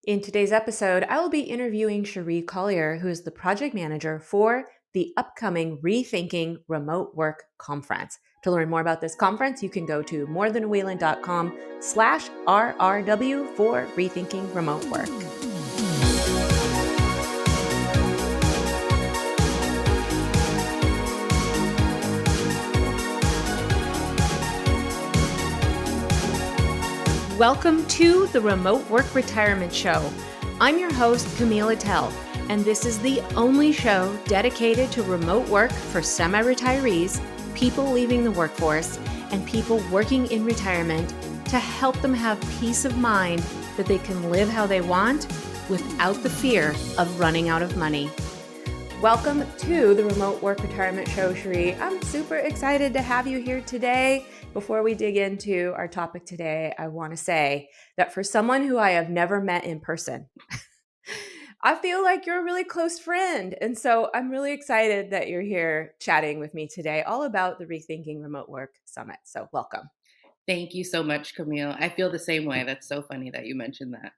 In today's episode, I will be interviewing Sharee Collier, who is the project manager for the upcoming Rethinking Remote Work Conference. To learn more about this conference, you can go to morethanwheelin.com/RRW for Rethinking Remote Work. Welcome to the Remote Work Retirement Show. I'm your host, Camille Attell, and this is the only show dedicated to remote work for semi-retirees, people leaving the workforce, and people working in retirement to help them have peace of mind that they can live how they want without the fear of running out of money. Welcome to the Remote Work Retirement Show, Sharee. I'm super excited to have you here today. Before we dig into our topic today, I want to say that for someone who I have never met in person, I feel like you're a really close friend. And so I'm really excited that you're here chatting with me today, all about the Rethinking Remote Work Summit. So welcome. Thank you so much, Camille. I feel the same way. That's so funny that you mentioned that.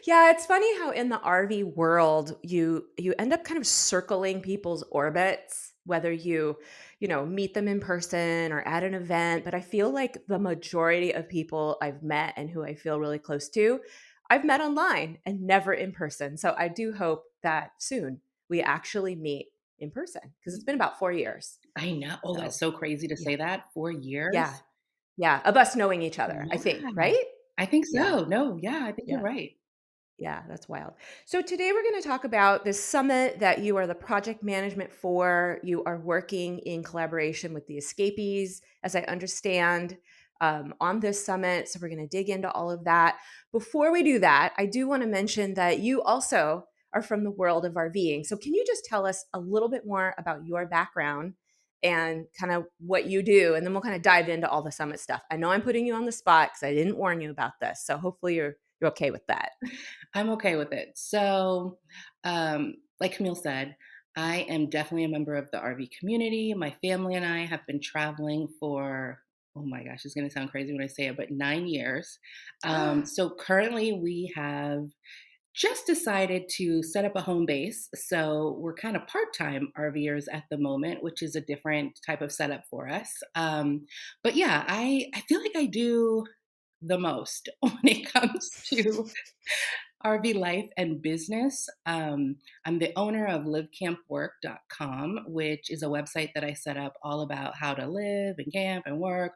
Yeah, it's funny how in the RV world you end up kind of circling people's orbits, whether you meet them in person or at an event. But I feel like the majority of people I've met and who I feel really close to, I've met online and never in person. So I do hope that soon we actually meet in person because it's been about 4 years. I know. Oh, So that's so crazy to yeah, say that. four yeah, years? yeah, of us knowing each other, I think, Yeah, right? I think Yeah, so. No, yeah, I think you're yeah. right. Yeah, that's wild. So today we're going to talk about this summit that you are the project management for. You are working in collaboration with the escapees, as I understand, on this summit. So we're going to dig into all of that. Before we do that, I do want to mention that you also are from the world of RVing. So can you just tell us a little bit more about your background and kind of what you do? And then we'll kind of dive into all the summit stuff. I know I'm putting you on the spot because I didn't warn you about this. So hopefully you're okay with that. I'm okay with it. So, like Camille said, I am definitely a member of the RV community. My family and I have been traveling for, oh my gosh, it's going to sound crazy when I say it, but 9 years. So currently we have just decided to set up a home base. So we're kind of part time RVers at the moment, which is a different type of setup for us. But yeah, I feel like I do the most when it comes to RV life and business. I'm the owner of livecampwork.com, which is a website that I set up all about how to live and camp and work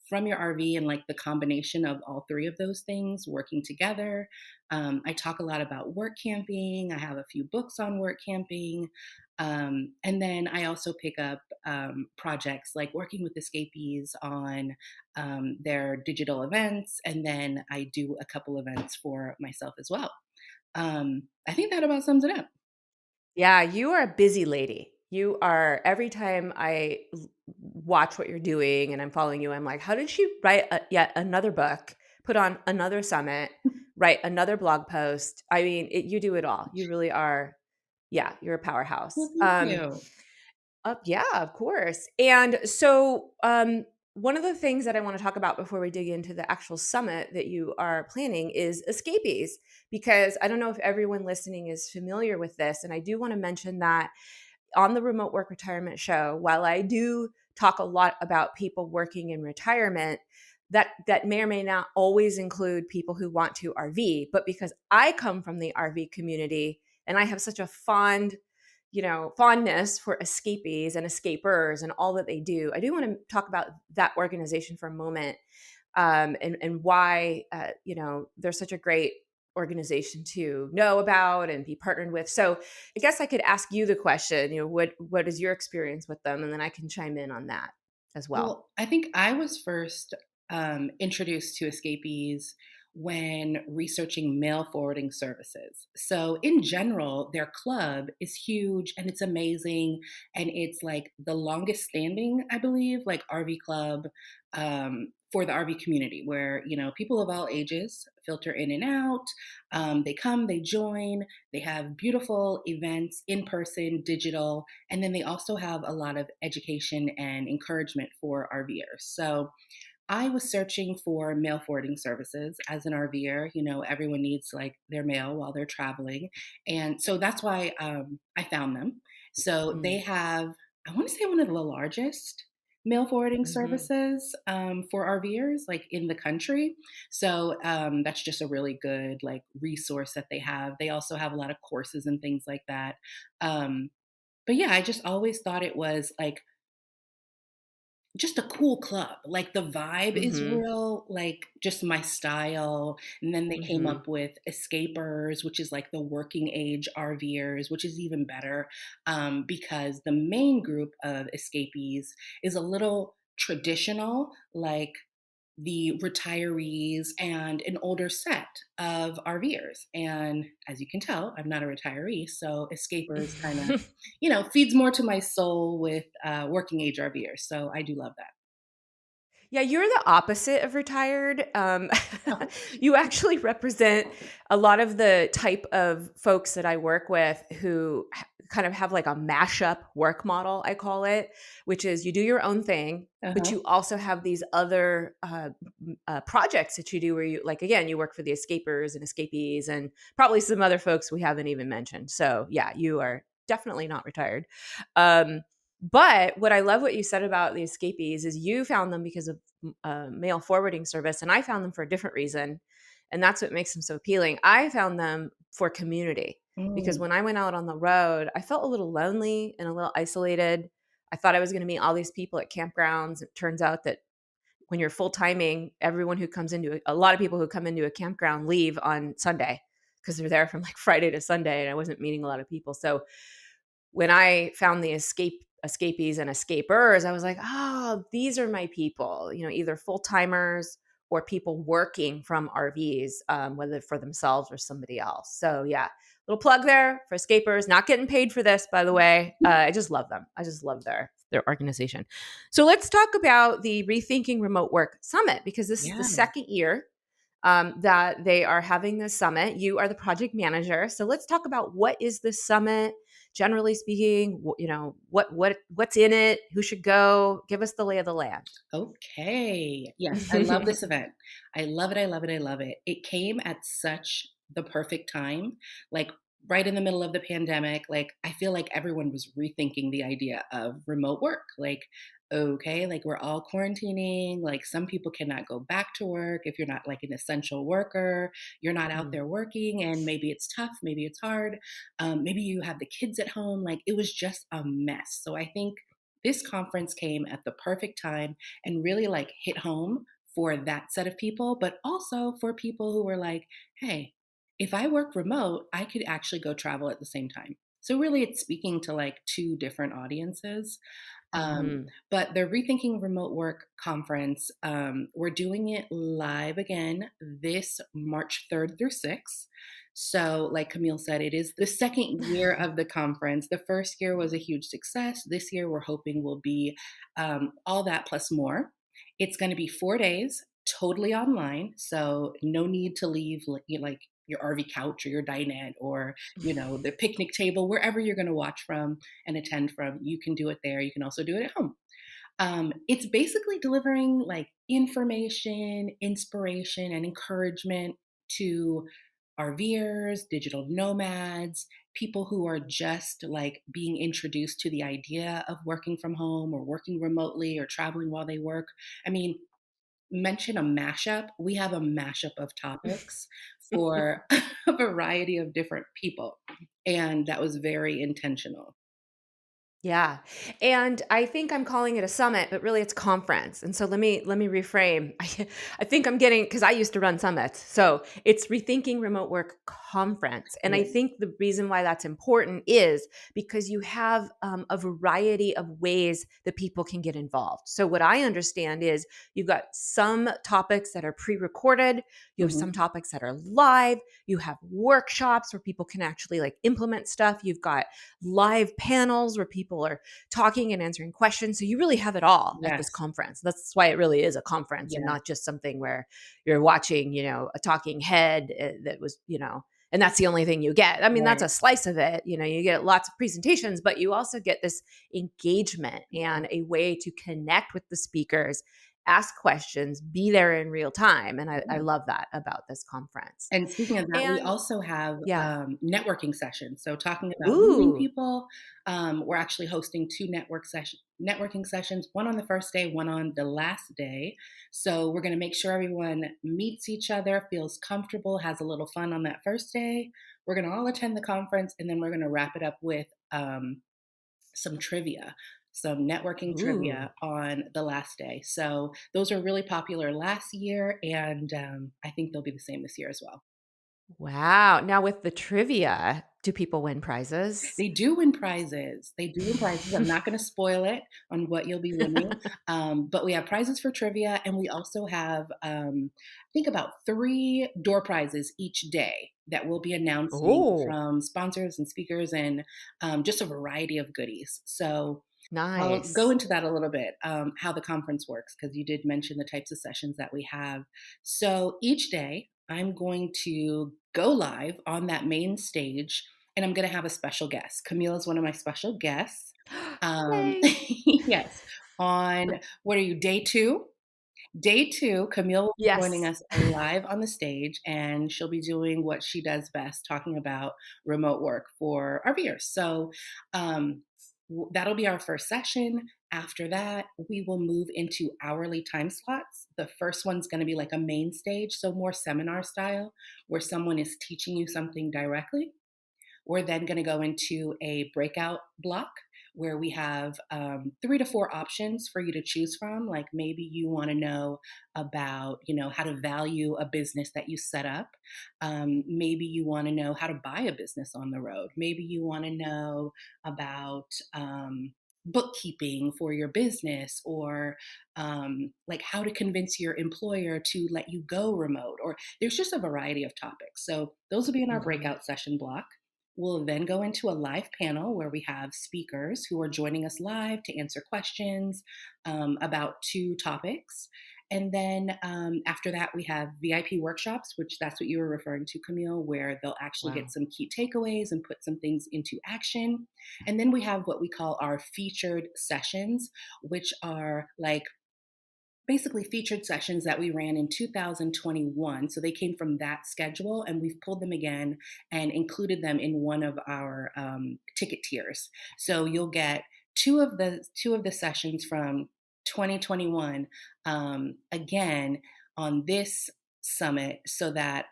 from your RV and like the combination of all three of those things working together. I talk a lot about work camping. I have a few books on work camping. And then I also pick up projects like working with escapees on their digital events. And then I do a couple events for myself as well. I think that about sums it up. Yeah, you are a busy lady. You are every time watch what you're doing and I'm following you, I'm like, how did she write yet another book, put on another summit, write another blog post? I mean, you do it all. You really are. Yeah, you're a Well, powerhouse. thank you. Yeah, of course. And so, one of the things that I want to talk about before we dig into the actual summit that you are planning is escapees, because I don't know if everyone listening is familiar with this. And I do want to mention that on the Remote Work Retirement Show, while I do talk a lot about people working in retirement, that may or may not always include people who want to RV, but because I come from the RV community and I have such a fondness for escapees and escapers and all that they do. I do want to talk about that organization for a moment, and why they're such a great organization to know about and be partnered with. So I guess I could ask you the question, what is your experience with them? And then I can chime in on that as well. Well, I think I was first introduced to escapees when researching mail forwarding services. So, in general, their club is huge and it's amazing. And it's like the longest standing, I believe, like RV club for the RV community, where, people of all ages filter in and out. They come, they join, they have beautiful events in person, digital, and then they also have a lot of education and encouragement for RVers. So, I was searching for mail forwarding services as an RVer. You know, everyone needs like their mail while they're traveling. And so that's why I found them. So Mm, they have, I want to say, one of the largest mail forwarding mhm. services for RVers like in the country. So that's just a really good like resource that they have. They also have a lot of courses and things like that. Um, but yeah, I just always thought it was like just a cool club. Like the vibe is Mhm. real, like just my style. And then they came Mhm. up with escapers, which is like the working age RVers, which is even better because the main group of escapees is a little traditional, like the retirees and an older set of RVers. And as you can tell, I'm not a retiree, so escapers kind of, you know, feeds more to my soul with working age RVers. So I do love that. Yeah, you're the opposite of retired. Oh, You actually represent a lot of the type of folks that I work with who kind of have like a mashup work model, I call it, which is you do your own thing, but uh-huh. you also have these other projects that you do where you, like, again, you work for the escapers and escapees and probably some other folks we haven't even mentioned. So, yeah, you are definitely not retired. Um, but what I love what you said about the escapees is you found them because of mail forwarding service, and I found them for a different reason, and that's what makes them so appealing. I found them for community because Mm, when I went out on the road, I felt a little lonely and a little isolated. I thought I was going to meet all these people at campgrounds. It turns out that when you're full timing, everyone who comes into a lot of people who come into a campground leave on Sunday because they're there from like Friday to Sunday, and I wasn't meeting a lot of people. So when I found the escapees and escapers, I was like, oh, these are my people, you know, either full timers or people working from RVs, whether for themselves or somebody else. So yeah, little plug there for escapers. Not getting paid for this, by the way. I just love them. I just love their organization. So let's talk about the Rethinking Remote Work Summit because this is the yeah. second year that they are having this summit. You are the project manager, so let's talk about what is this summit. Generally speaking, you know what's in it, who should go. Give us the lay of the land. Okay. Yes, I love this event. I love it. I love it. I love it. It came at such the perfect time, like right in the middle of the pandemic. Like, I feel like everyone was rethinking the idea of remote work. Like, okay, like we're all quarantining. Like, some people cannot go back to work if you're not like an essential worker. You're not out Mm. there working, and maybe it's tough. Maybe it's hard. Maybe you have the kids at home. Like, it was just a mess. So I think this conference came at the perfect time and really like hit home for that set of people, but also for people who were like, hey, if I work remote, I could actually go travel at the same time. So really it's speaking to like two different audiences. Um, Mhm. but the Rethinking Remote Work Conference, we're doing it live again this March 3rd through 6th. So, like Camille said, it is the second year of the conference. The first year was a huge success. This year, we're hoping will be all that plus more. It's going to be 4 days, totally online. So, no need to leave like your RV couch or your dinette or the picnic table, wherever you're going to watch from and attend from. You can do it there. You can also do it at home. It's basically delivering like information, inspiration, and encouragement to RVers, digital nomads, people who are just like being introduced to the idea of working from home or working remotely or traveling while they work. I mean, mention a mashup. We have a mashup of topics for a variety of different people. And that was very intentional. Yeah. And I think I'm calling it a summit, but really it's conference. And so let me reframe. I think I'm getting because I used to run summits. So it's Rethinking Remote Work Conference. And I Yeah. think the reason why that's important is because you have a variety of ways that people can get involved. So what I understand is you've got some topics that are pre-recorded, you have some Mhm. topics that are live, you have workshops where people can actually like implement stuff. You've got live panels where people are talking and answering questions. So you really have it all at this Yes. conference. That's why it really is a conference and Yeah. not just something where you're watching, a talking head that was, and that's the only thing you get. I mean, that's Right. a slice of it. You get lots of presentations, but you also get this engagement and a way to connect with the speakers ask questions, be there in real time. And I love that about this conference. And speaking of that, we And also have yeah. networking sessions. So talking about meeting Ooh, people, we're actually hosting two networking sessions, one on the first day, one on the last day. So we're going to make sure everyone meets each other, feels comfortable, has a little fun on that first day. We're going to all attend the conference, and then we're going to wrap it up with some trivia, some networking ooh. trivia on the last day. So those are really popular last year, and I think they'll be the same this year as well. Wow. Now with the trivia, do people win prizes? They do win prizes. They do win prizes. I'm not going to spoil it on what you'll be winning, but we have prizes for trivia, and we also have, I think, about three door prizes each day that we'll be announcing Oh, from sponsors and speakers, and just a variety of goodies. So I'll go nice. into that a little bit, how the conference works, because you did mention the types of sessions that we have. So each day, I'm going to go live on that main stage, and I'm going to have a special guest. Camille is one of my special guests. Yay. Yes. On what are you, day two? Day two, Camille will be joining Yes. us live on the stage, and she'll be doing what she does best, talking about remote work for our viewers. So um, that'll be our first session. After that, we will move into hourly time slots. The first one's going to be like a main stage, so more seminar style, where someone is teaching you something directly. We're then going to go into a breakout block where we have 3 to 4 options for you to choose from. Like maybe you want to know about, how to value a business that you set up. Maybe you want to know how to buy a business on the road. Maybe you want to know about bookkeeping for your business, or like how to convince your employer to let you go remote, or there's just a variety of topics. So those will be in our Mhm. breakout session block. We'll then go into a live panel where we have speakers who are joining us live to answer questions about 2 topics. And then after that, we have VIP workshops, which that's what you were referring to, Camille, where they'll actually get Wow. some key takeaways and put some things into action. And then we have what we call our featured sessions, which are like basically featured sessions that we ran in 2021. So they came from that schedule, and we've pulled them again and included them in one of our ticket tiers. So you'll get two of the sessions from 2021 again on this summit, so that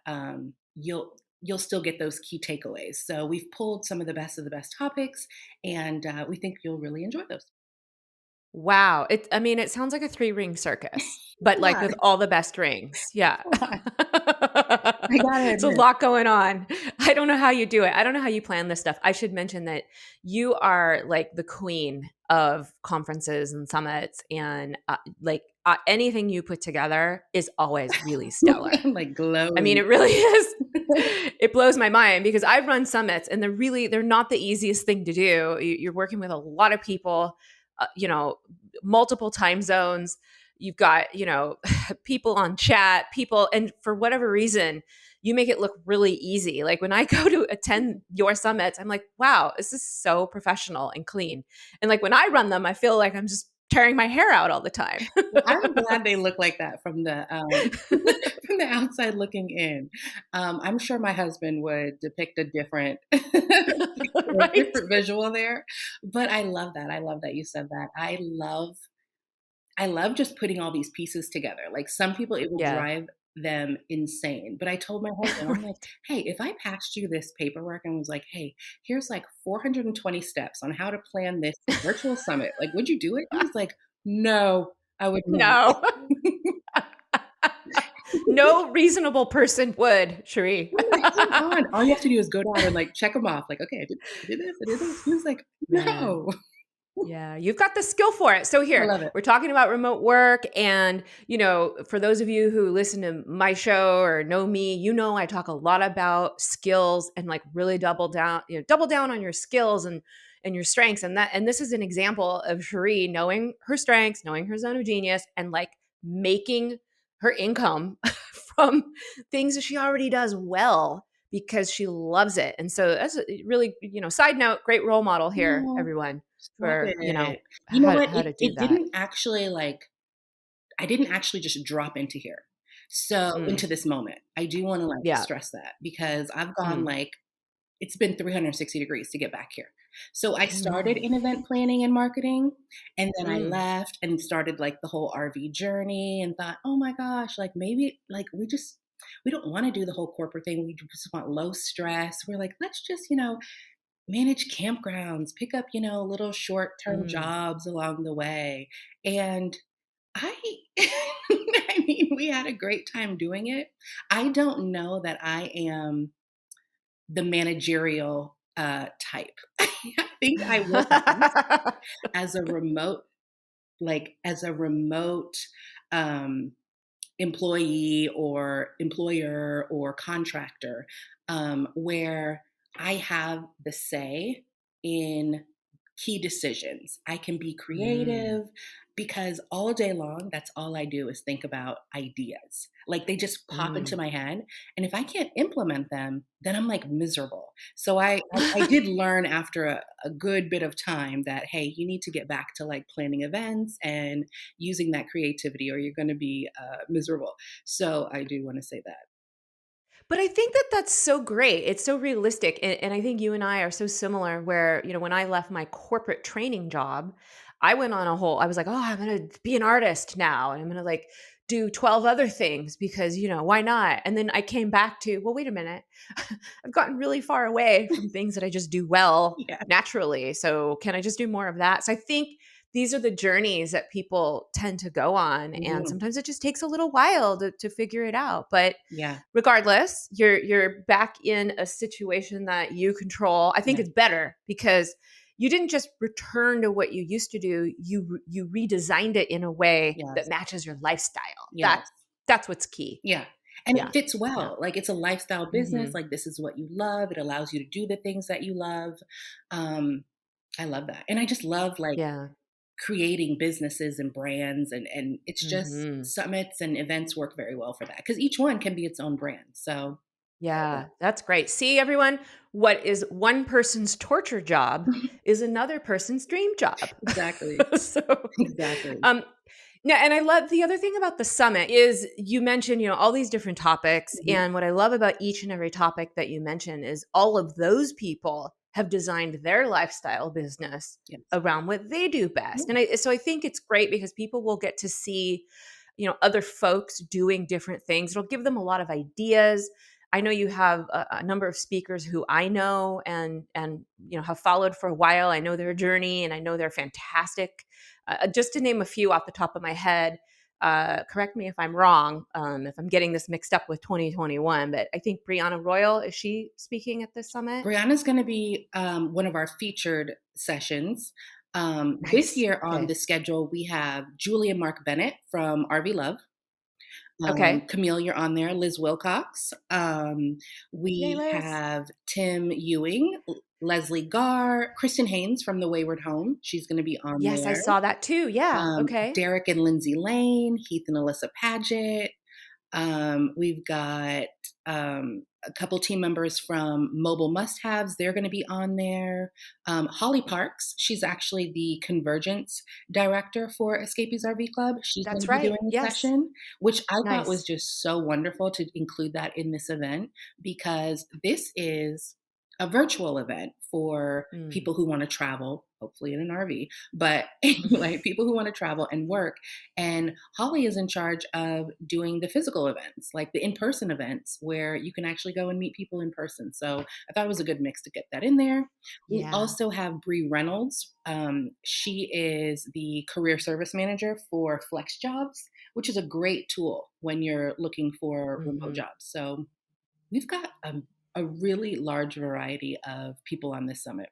you'll still get those key takeaways. So we've pulled some of the best topics, and we think you'll really enjoy those. Wow. I mean, it sounds like a three-ring circus, but like Yeah, with all the best rings. Yeah. I gotta It's a admit. lot going on. I don't know how you do it. I don't know how you plan this stuff. I should mention that you are like the queen of conferences and summits, and anything you put together is always really stellar. I'm like I mean, glowing. it really is. It blows my mind because I've run summits and they're not the easiest thing to do. You're working with a lot of people, multiple time zones. You've got, people on chat, people, and for whatever reason, you make it look really easy. Like when I go to attend your summits, I'm like, wow, this is so professional and clean. And like when I run them, I feel like I'm just tearing my hair out all the time. Well, I'm glad they look like that from the from the outside looking in. I'm sure my husband would depict a different a Right? different visual there, but I love that. I love that you said that. I love just putting all these pieces together. Like some people, it would Yeah. drive them insane. But I told my husband, I'm like, Right. hey, if I passed you this paperwork and was like, hey, here's like 420 steps on how to plan this virtual summit, like, would you do it? He was like, no, I would not. No. No reasonable person would, Sharee. I'm like, come on. All you have to do is go down and like check them off. Like, okay, I did this, I did this. He was like, Man. no. Yeah, you've got the skill for it. So I here, love it. we're talking about remote work and, for those of you who listen to my show or know me, I talk a lot about skills and like really double down on your skills and your strengths, and this is an example of Cherie knowing her strengths, knowing her zone of genius, and like making her income from things that she already does well because she loves it. And so that's a really, side note, great role model here, No, everyone, stop for, it. You know how what? how It to do it that. didn't actually like I didn't actually just drop into here. So Mm. into this moment. I do want to like Yeah. stress that because I've gone Mm. like it's been 360 degrees to get back here. So I Oh, started no. in event planning and marketing, and then I Mm. left and started like the whole RV journey and thought, "Oh my gosh, like maybe like we don't want to do the whole corporate thing. We just want low stress. We're like, let's just, manage campgrounds, pick up, little short-term Mm. jobs along the way." And I I mean, we had a great time doing it. I don't know that I am the managerial, type. I think I work best as a remote as a remote, um, employee or employer or contractor, where I have the say in key decisions. I can be Mm. creative because all day long, that's all I do is think about ideas. Like they just pop into Mm. my head. And if I can't implement them, then I'm like miserable. So I did learn after a good bit of time that, hey, you need to get back to like planning events and using that creativity or you're going to be miserable. So I do want to say that. But I think that that's so great. It's so realistic. And I think you and I are so similar where, when I left my corporate training job, I went on a whole, I was like, oh, I'm going to be an artist now. And I'm going to like do 12 other things because, why not? And then I came back to, well, wait a minute. I've gotten really far away from things that I just do well Yeah. naturally. So can I just do more of that? So I think these are the journeys that people tend to go on. And Mhm. sometimes it just takes a little while to figure it out. But Yeah. regardless, you're back in a situation that you control. I think Yeah. it's better because you didn't just return to what you used to do. You redesigned it in a way that Yes. matches your lifestyle. Yes. That's what's key. Yeah. And it Yeah. fits Yeah. well. Like it's a lifestyle business. Mhm. Like this is what you love. It allows you to do the things that you love. Um, I love that. And I just love like Yeah. creating businesses and brands and it's just Mhm. summits and events work very well for that because each one can be its own brand. So I love Yeah, that. that's great. See, everyone, what is one person's torture job is another person's dream job. Exactly. So, Exactly. um, no, and I love the other thing about the summit is you mentioned, all these different topics. Mhm. And what I love about each and every topic that you mention is all of those people have designed their lifestyle business Yes. around what they do best. Yeah. So I think it's great because people will get to see, other folks doing different things. It'll give them a lot of ideas. I know you have a number of speakers who I know and have followed for a while. I know their journey and I know they're fantastic. Just to name a few off the top of my head, correct me if I'm wrong, if I'm getting this mixed up with 2021, but I think Brianna Royal, is she speaking at this summit? Brianna's going to be one of our featured sessions. This Nice. year on Okay. the schedule, we have Julie and Mark Bennett from RV Love. Okay. Camille, you're on there. Liz Wilcox. Yay, We Liz. have Tim Ewing, Leslie Garr, Kristen Haynes from The Wayward Home. She's going to be on Yes, I there. saw that too. Yeah. Okay. Derek and Lindsay Lane, Heath and Alyssa Paget. We've got a couple team members from Mobile Must Haves. They're going to be on there. Holly Parks, she's actually the convergence director for Escapees RV Club. She's going That's to be right. doing a Yes. session, which I thought was Nice. just so wonderful to include that in this event because this is a virtual event for Mm. people who want to travel, hopefully in an RV, but anyway, people who want to travel and work. And Holly is in charge of doing the physical events, like the in person events where you can actually go and meet people in person. So I thought it was a good mix to get that in there. We Yeah. also have Brie Reynolds. She is the career service manager for Flex Jobs, which is a great tool when you're looking for remote Mhm. jobs. So we've got a really large variety of people on this summit.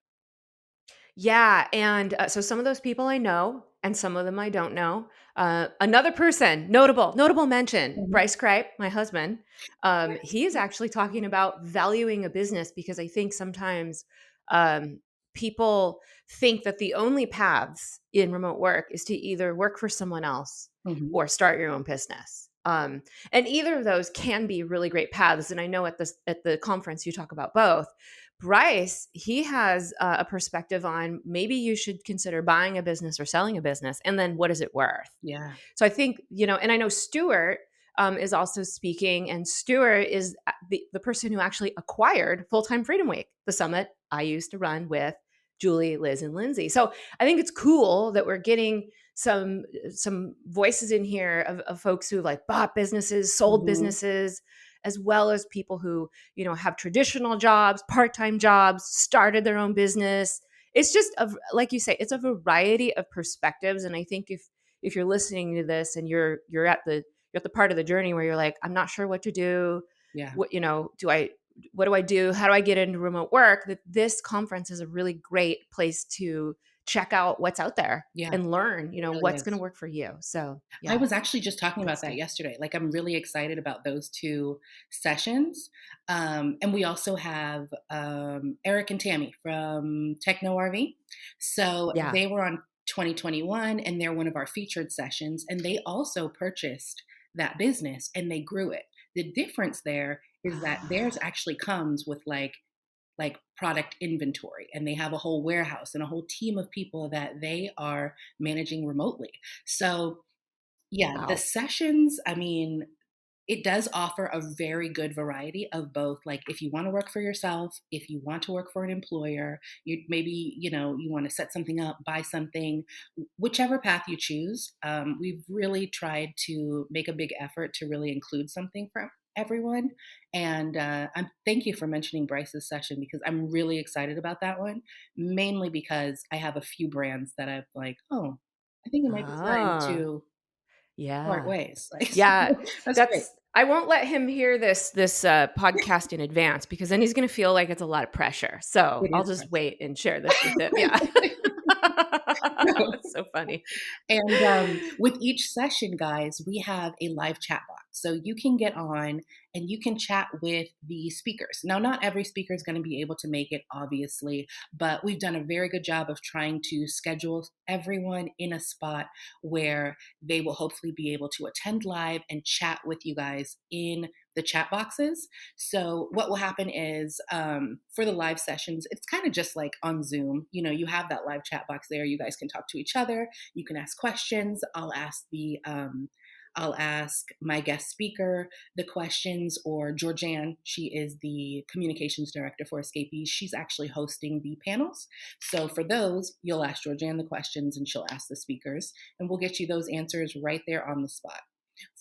Yeah, and, so some of those people I know, and some of them I don't know. Another person, notable mention, Mhm. Bryce Cripe, my husband. Yes. He is actually talking about valuing a business because I think sometimes, um, people think that the only paths in remote work is to either work for someone else Mhm. or start your own business. And either of those can be really great paths. And I know at the conference you talk about both. Bryce, he has a perspective on maybe you should consider buying a business or selling a business, and then what is it worth? Yeah. So I think, and I know Stuart is also speaking, and Stuart is the person who actually acquired Full Time Freedom Week, the summit I used to run with Julie, Liz, and Lindsay. So I think it's cool that we're getting some voices in here of folks who like bought businesses, sold Hmm. businesses, as well as people who, have traditional jobs, part-time jobs, started their own business. It's just like you say, it's a variety of perspectives. And I think if you're listening to this and you're at the part of the journey where you're like, I'm not sure what to do, Yeah. what do I do? How do I get into remote work? That this conference is a really great place to check out what's out there Yeah. and learn, It really what's going to is. work for you. So I yeah, was actually just talking good about that stuff. yesterday. Like, I'm really excited about those two sessions. And we also have Eric and Tammy from Techno RV. So Yeah. they were on 2021 and they're one of our featured sessions. And they also purchased that business and they grew it. The difference there is that theirs Ah, actually comes with like product inventory, and they have a whole warehouse and a whole team of people that they are managing remotely. So yeah, the wow. sessions, I mean, it does offer a very good variety of both. Like, if you want to work for yourself, if you want to work for an employer, you maybe, you want to set something up, buy something, whichever path you choose. We've really tried to make a big effort to really include something for everyone. And thank you for mentioning Bryce's session because I'm really excited about that one, mainly because I have a few brands that I've like, oh, I think it might be time Ah, to part yeah. ways. Like, Yeah. that's great. That's I won't let him hear this podcast in advance because then he's going to feel like it's a lot of pressure. So It I'll is just pressure. wait and share this with him. Yeah. No. It's so funny. And with each session, guys, we have a live chat box. So you can get on and you can chat with the speakers. Now, not every speaker is going to be able to make it, obviously, but we've done a very good job of trying to schedule everyone in a spot where they will hopefully be able to attend live and chat with you guys in the chat boxes. So what will happen is for the live sessions, it's kind of just like on Zoom. You have that live chat box there. You guys can talk to each other. You can ask questions. I'll ask my guest speaker the questions, or Georgianne. She is the communications director for Escapees. She's actually hosting the panels. So for those, you'll ask Georgianne the questions and she'll ask the speakers, and we'll get you those answers right there on the spot.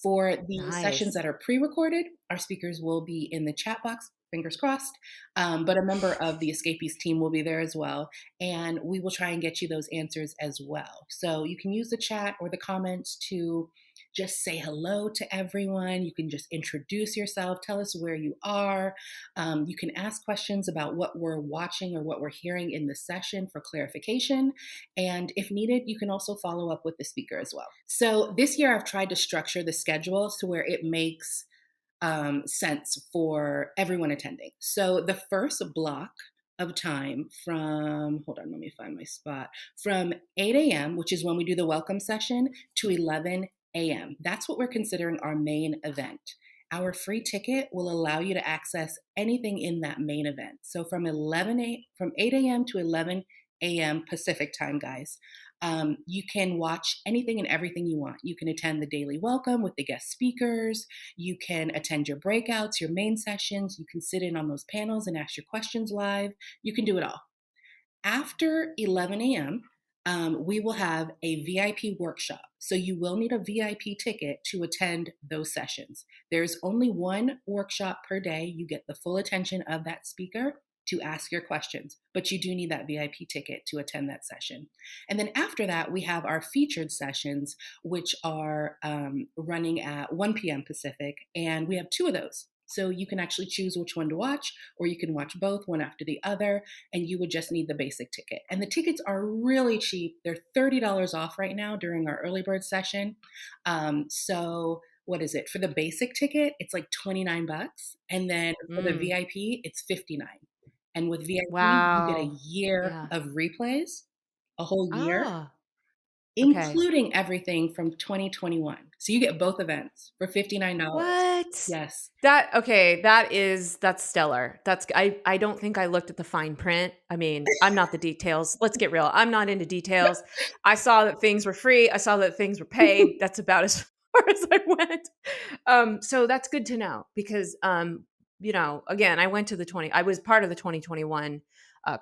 For the sessions Nice. that are pre recorded, our speakers will be in the chat box, fingers crossed. But a member of the Escapees team will be there as well. And we will try and get you those answers as well. So you can use the chat or the comments to just say hello to everyone. You can just introduce yourself, tell us where you are. You can ask questions about what we're watching or what we're hearing in the session for clarification. And if needed, you can also follow up with the speaker as well. So this year, I've tried to structure the schedule to where it makes sense for everyone attending. So the first block of time from, hold on, let me find my spot, from 8 a.m., which is when we do the welcome session, to 11 a.m. That's what we're considering our main event. Our free ticket will allow you to access anything in that main event. So from 8 a.m. to 11 a.m. Pacific time, guys, you can watch anything and everything you want. You can attend the daily welcome with the guest speakers. You can attend your breakouts, your main sessions. You can sit in on those panels and ask your questions live. You can do it all. After 11 a.m., we will have a VIP workshop. So you will need a VIP ticket to attend those sessions. There's only one workshop per day. You get the full attention of that speaker to ask your questions, but you do need that VIP ticket to attend that session. And then after that, we have our featured sessions, which are running at 1 p.m. Pacific, and we have two of those. So you can actually choose which one to watch, or you can watch both, one after the other, and you would just need the basic ticket. And the tickets are really cheap. They're $30 off right now during our early bird session. So what is it? For the basic ticket, it's like 29 bucks. And then for the Mm, VIP, it's 59. And with VIP, you get a wow. year Yeah. of replays, a whole year, Ah, okay. including everything from 2021. So you get both events for $59. What? Yes. That's stellar. I don't think I looked at the fine print. I mean, I'm not the details. Let's get real. I'm not into details. I saw that things were free. I saw that things were paid. That's about as far as I went. So that's good to know because, again, I was part of the 2021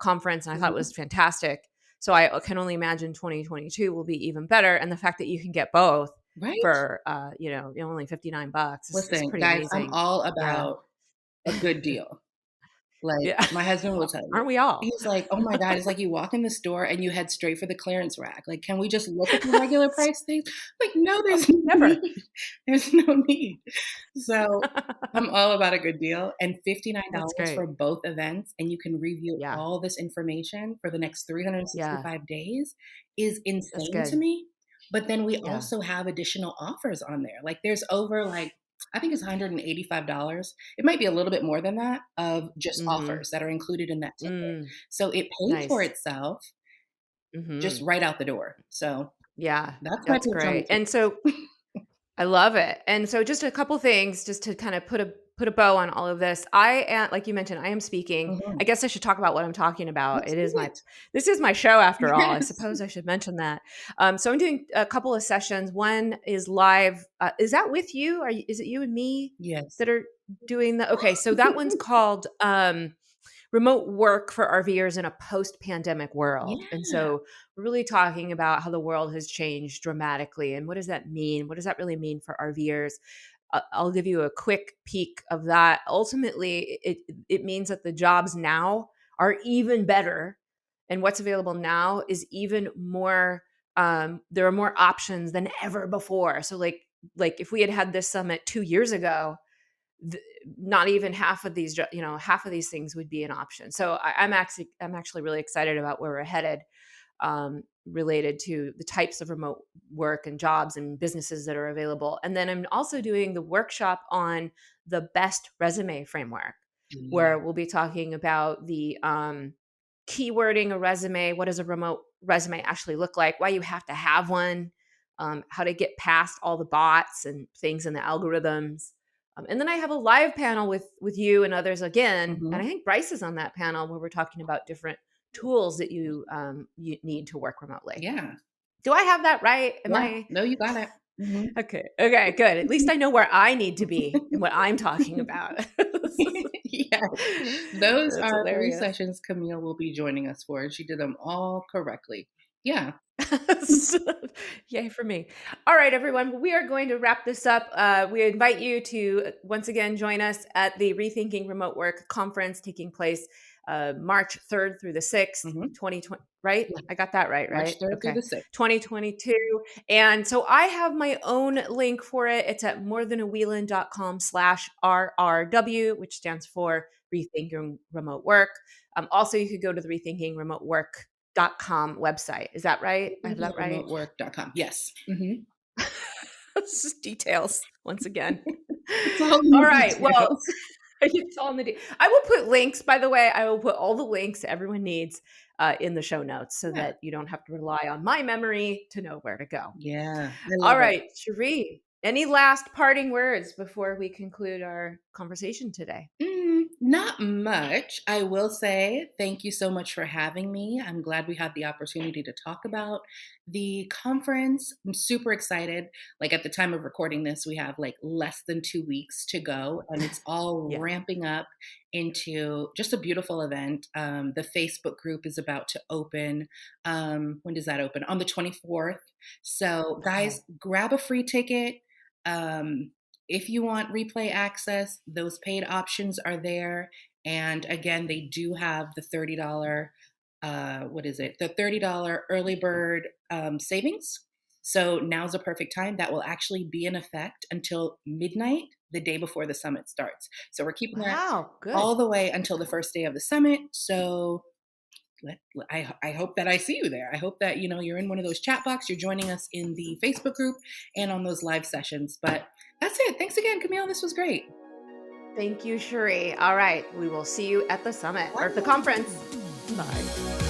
conference and I thought it was fantastic. So I can only imagine 2022 will be even better. And the fact that you can get both Right? for, only $59 is Listen, pretty guys, I'm amazing. all Yeah. about a good deal. Like, Yeah. my husband will tell you. Aren't we all? He's like, "Oh my god," it's like you walk in the store and you head straight for the clearance rack. Like, "Can we just look at the regular price things?" Like, "No, there's no Never. need. There's no need." So, I'm all about a good deal, and That's $59 great. for both events, and you can review Yeah. all this information for the next Yeah. 365 days is That's insane to good. me. But then we Yeah. also have additional offers on there. Like, there's over, like, I think it's $185. It might be a little bit more than that of just Mhm. offers that are included in that ticket. Mm. So it pays for Nice. itself just Mhm. right out the door. So Yeah. that's my That's pitch on the great. And tickets. so I love it. And so just a couple things just to kind of put a bow on all of this. I am, like you mentioned, I am speaking. Mhm. I guess I should talk about what I'm talking about. Let's do it. This is my show after all. I Yes. suppose I should mention that. So I'm doing a couple of sessions. One is live. Is that with you? Is it you and me Yes. that are doing the? Okay, so that one's called remote work for RVers in a post-pandemic world. And Yeah. so we're really talking about how the world has changed dramatically and what does that mean? What does that really mean for RVers? I'll give you a quick peek of that. Ultimately, it means that the jobs now are even better, and what's available now is even more. There are more options than ever before. So, like if we had had this summit 2 years ago, th- not even half of these things would be an option. So I'm actually really excited about where we're headed, related to the types of remote work and jobs and businesses that are available. And then I'm also doing the workshop on the best resume framework, Yeah. where we'll be talking about the keywording a resume. What does a remote resume actually look like? Why you have to have one? How to get past all the bots and things in the algorithms. And then I have a live panel with you and others again, and I Mhm. think Bryce is on that panel where we're talking about different tools that you need to work remotely. Yeah. Do I have that right? Am Yeah. I No, you got it. Mhm. okay? Okay, good. At least I know where I need to be and what I'm talking about. Yes. Those That's are 3 hilarious. sessions Camille will be joining us for, and she did them all correctly. Yeah. Yay for me. All right, everyone. We are going to wrap this up. We invite you to once again join us at the Rethinking Remote Work conference taking place March 3rd through the 6th, Mhm. 2020. Right? Yeah. I got that right, March right? 3rd through Okay. the 6th. 2022. And so I have my own link for it. It's at morethanawheelin.com/RRW, which stands for Rethinking Remote Work. Also, you could go to the rethinkingremotework.com website. Is that right? I have that right? Rethinkingremotework.com. Yes. Mhm. It's just details once again. It's all in All the right. Well, details. it's all in I will put links, by the way. I will put all the links everyone needs in the show notes so Yeah. that you don't have to rely on my memory to know where to go. Yeah. I All love it. right, Sharee, any last parting words before we conclude our conversation today? Not much. I will say thank you so much for having me. I'm glad we had the opportunity to talk about the conference. I'm super excited. Like at the time of recording this, we have like less than 2 weeks to go, and it's all Yeah. ramping up into just a beautiful event. The Facebook group is about to open. When does that open? On the 24th. So, guys, Okay. grab a free ticket. Um, if you want replay access, those paid options are there. And again, they do have the $30, what is it? The $30 early bird savings. So now's a perfect time. That will actually be in effect until midnight the day before the summit starts. So we're keeping that Wow, good. all the way until the first day of the summit. So I hope that I see you there. I hope that you're in one of those chat box. You're joining us in the Facebook group and on those live sessions. But that's it. Thanks again, Camille. This was great. Thank you, Sharee. All right, we will see you at the summit or at the conference. Bye.